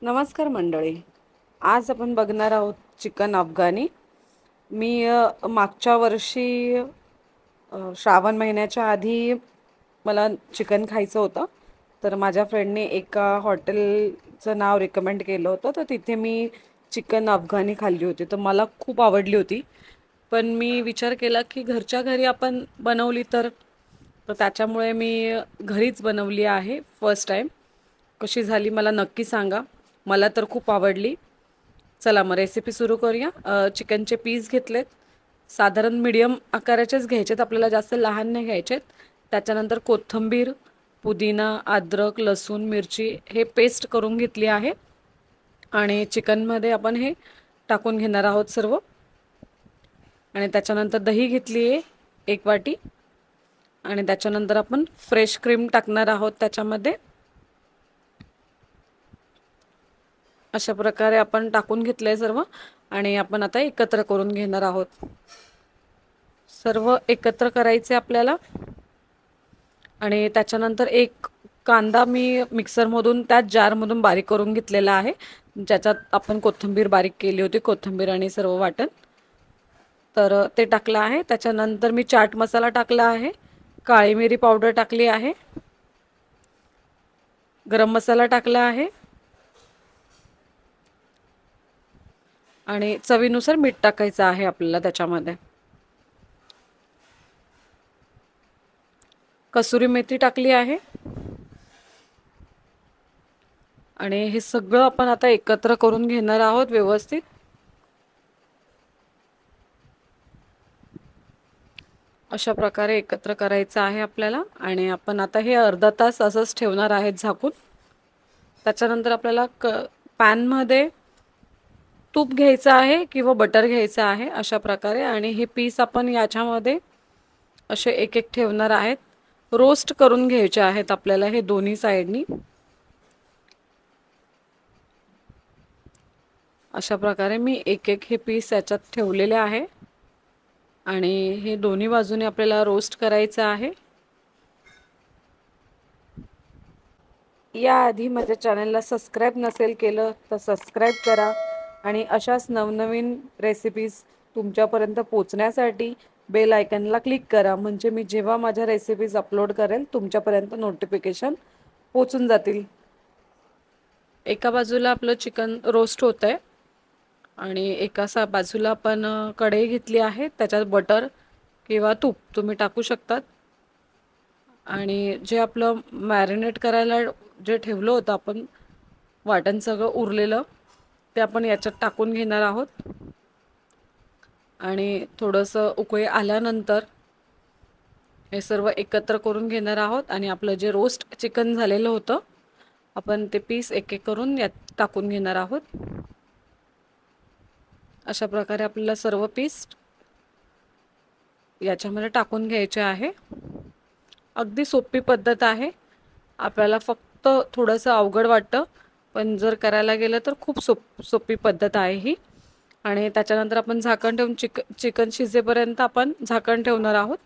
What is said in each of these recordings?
नमस्कार मंडळी. आज आपण बघणार आहोत चिकन अफगाणी. मी मागच्या वर्षी श्रावण महिन्याच्या आधी मला चिकन खायचं होतं. तर माझ्या फ्रेंडने एका हॉटेलचं नाव रिकमेंड केलं होतं, तर तिथे मी चिकन अफगाणी खाल्ली होती. तर मला खूप आवडली होती. पण मी विचार केला की घरच्या घरी आपण बनवली तर तर त्याच्यामुळे मी घरीच बनवली आहे फर्स्ट टाईम. कशी झाली मला नक्की सांगा. मला तर खूप आवडली. चला मग रेसिपी सुरू करूया. चिकनचे पीस घेतलेत, साधारण मीडियम आकाराचेच घ्यायचेत, आपल्याला जास्त लहान नाही घ्यायचेत. त्याच्यानंतर कोथिंबीर, पुदिना, अद्रक, लसूण, मिरची हे पेस्ट करून घेतली आहे. आणि चिकनमध्ये आपण हे टाकून घेणार आहोत सर्व. आणि त्याच्यानंतर दही घेतली आहे 1 वाटी. आणि त्याच्यानंतर आपण फ्रेश क्रीम टाकणार आहोत त्याच्यामध्ये. अशा प्रकारे आपण टाकून घेतलंय सर्व. आणि आपण आता एकत्र करून घेणार आहोत. सर्व एकत्र करायचे आपल्याला. आणि त्याच्यानंतर एक कांदा मी मिक्सरमधून त्याच जारमधून बारीक करून घेतलेला आहे, ज्याच्यात आपण कोथिंबीर बारीक केली होती, कोथिंबीर आणि सर्व वाटण. तर ते टाकलं आहे. त्याच्यानंतर मी चाट मसाला टाकला आहे, काळी मिरी पावडर टाकली आहे, गरम मसाला टाकला आहे आणि चवीनुसार मीठ टाकायचं आहे आपल्याला त्याच्यामध्ये. कसुरी मेथी टाकली आहे. आणि हे सगळं आपण आता एकत्र करून घेणार आहोत व्यवस्थित. अशा प्रकारे एकत्र करायचं आहे आपल्याला. आणि आपण आता हे अर्धा तास असंच ठेवणार आहेत झाकून. त्याच्यानंतर आपल्याला पॅनमध्ये तूप घ्यायचं आहे किंवा बटर घ्यायचं आहे अशा प्रकारे. आणि हे पीस आपण याच्यामध्ये असे एक एक ठेवणार आहेत. रोस्ट करून घ्यायचे आहेत आपल्याला हे दोन्ही साईडनी. अशा प्रकारे मी एक एक हे पीस याच्यात ठेवलेले आहे. आणि हे दोन्ही बाजूने आपल्याला रोस्ट करायचं आहे. याआधी माझ्या चॅनलला सबस्क्राईब नसेल केलं तर सबस्क्राईब करा. आणि अशाच नवनवीन रेसिपीज तुमच्यापर्यंत पोचण्यासाठी बेल आयकनला क्लिक करा, म्हणजे मी जेव्हा माझ्या रेसिपीज अपलोड करेल तुमच्यापर्यंत नोटिफिकेशन पोचून जातील. एका बाजूला आपलं चिकन रोस्ट होतं आहे आणि एका बाजूला आपण कढई घेतली आहे, त्याच्यात बटर किंवा तूप तुम्ही टाकू शकतात. आणि जे आपलं मॅरिनेट करायला जे ठेवलं होतं आपण वाटण सगळं उरलेलं, ते आपण याच्यात टाकून घेणार आहोत. आणि थोडंसं उकळी आल्यानंतर हे सर्व एकत्र करून घेणार आहोत. आणि आपलं जे रोस्ट चिकन झालेलं होतं आपण ते पीस एक एक करून यात टाकून घेणार आहोत. अशा प्रकारे आपल्याला सर्व पीस याच्यामध्ये टाकून घ्यायचे आहे. अगदी सोपी पद्धत आहे. आपल्याला फक्त थोडंसं अवघड वाटतं, पण जर करायला गेलं तर खूप सोपी पद्धत आहे ही. आणि त्याच्यानंतर आपण झाकण ठेवून चिकन शिजेपर्यंत आपण झाकण ठेवणार आहोत.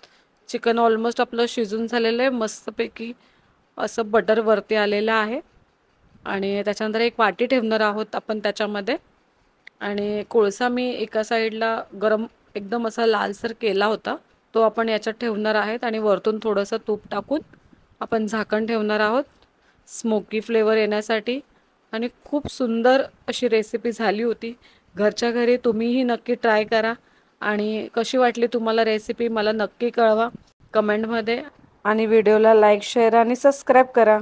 चिकन ऑलमोस्ट आपलं शिजून झालेलं आहे, मस्तपैकी असं बटर वरती आलेलं आहे. आणि त्याच्यानंतर एक वाटी ठेवणार आहोत आपण त्याच्यामध्ये. आणि कोळसा मी एका साईडला गरम एकदम असा लालसर केला होता, तो आपण याच्यात ठेवणार आहेत. आणि वरतून थोडंसं तूप टाकून आपण झाकण ठेवणार आहोत स्मोकी फ्लेवर येण्यासाठी. आणि खूप सुंदर अशी रेसिपी झाली होती. घरच्या घरी तुम्हीही नक्की ट्राय करा. आणि कशी वाटली तुम्हाला रेसिपी मला नक्की कळवा कमेंटमध्ये. आणि व्हिडिओला लाईक, शेअर आणि सबस्क्राईब करा.